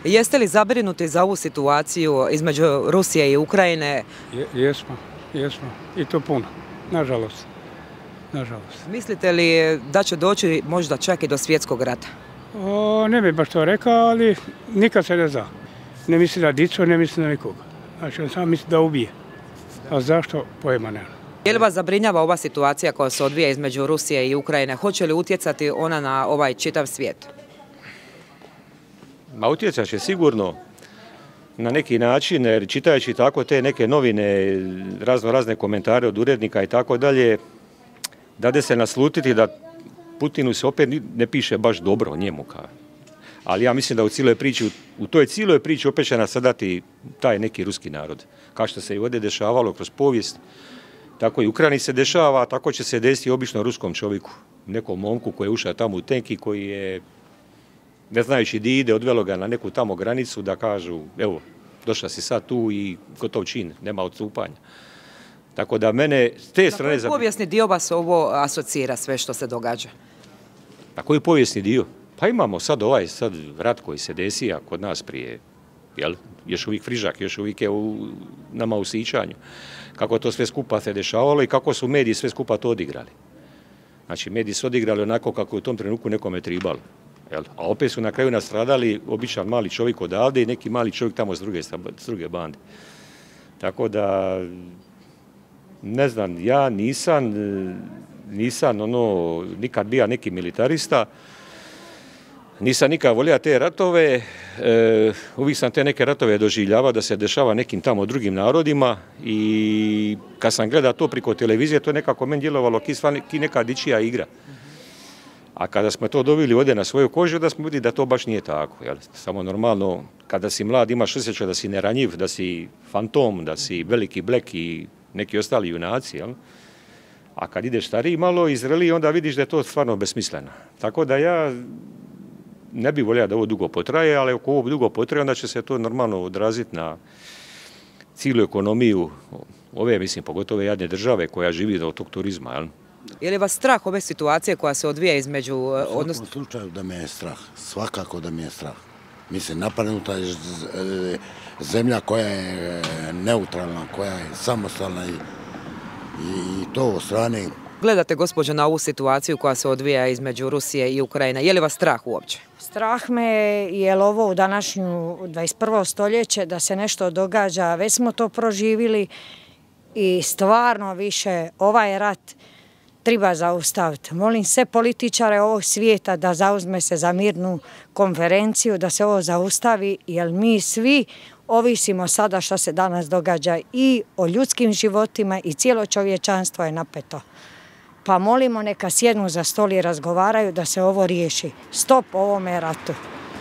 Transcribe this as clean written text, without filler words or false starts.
Jeste li zabrinuti za ovu situaciju između Rusije i Ukrajine? Jesmo. I to puno. Nažalost. Mislite li da će doći možda čak i do svjetskog rata? Ne bih baš to rekao, ali nikad se ne zna. Ne misli na dicu, ne misli na nikoga. Znači, on sam misli da ubije. A zašto? Pojma nema. Je li vas zabrinjava ova situacija koja se odvija između Rusije i Ukrajine? Hoće li utjecati ona na ovaj čitav svijet? Ma utjecat će sigurno na neki način, jer čitajući tako te neke novine, razne komentare od urednika i tako dalje, dade se naslutiti da Putinu se opet ne piše baš dobro o njemu. Ali ja mislim da u toj cijeloj priči opet će nasadati taj neki ruski narod. Kao što se i ovdje dešavalo kroz povijest, tako i Ukrajini se dešava, tako će se desiti obično ruskom čovjeku. Nekom momku koji je ušao tamo u tenk i koji je, ne znajući di ide, odvelo ga na neku tamo granicu da kažu, evo, došla si sad tu i gotov čin, nema odstupanja. Tako da mene s te strane... Na koji povijesni dio vas ovo asocira sve što se događa? Na koji povijesni dio? Pa imamo sad rat koji se desija kod nas prije, jel? Još uvijek frižak, još uvijek je nama u sićanju. Kako to sve skupa se dešavalo i kako su mediji sve skupa to odigrali. Znači, mediji su odigrali onako kako je u tom trenutku nekome tribalo. Jel? A opet su na kraju nastradali običan mali čovjek odavde i neki mali čovjek tamo s druge bande. Tako da, ne znam, ja nisam nikad bio neki militarista, nisam nikad volio te ratove, uvijek sam te neke ratove doživljavao da se dešava nekim tamo drugim narodima i kad sam gledao to preko televizije, to je nekako meni djelovalo ki neka dičija igra. A kada smo to dobili ovdje na svoju kožu, da smo vidjeli da to baš nije tako. Jel? Samo normalno, kada si mlad, imaš osjećaj da si neranjiv, da si fantom, da si veliki blek i neki ostali junaci. Jel? A kad ideš stariji malo i zreliji, onda vidiš da je to stvarno besmisleno. Tako da ja ne bih volio da ovo dugo potraje, ali ako ovo dugo potraje, onda će se to normalno odraziti na cijelu ekonomiju ove, mislim, pogotovo jadne države koja živi od tog turizma. Jel? Je li vas strah ove situacije koja se odvija između... U svakom slučaju da me je strah, svakako da mi je strah. Mislim, napadnuta je zemlja koja je neutralna, koja je samostalna i to od strane... Gledate, gospođo, na ovu situaciju koja se odvija između Rusije i Ukrajine. Je li vas strah uopće? Strah me je ovo u današnju 21. stoljeće da se nešto događa. Već smo to proživili i stvarno više ovaj rat treba zaustaviti. Molim sve političare ovog svijeta da zauzme se za mirnu konferenciju, da se ovo zaustavi, jer mi svi ovisimo sada što se danas događa i o ljudskim životima i cijelo čovječanstvo je napeto. Pa molimo neka sjednu za stol i razgovaraju da se ovo riješi. Stop ovome ratu.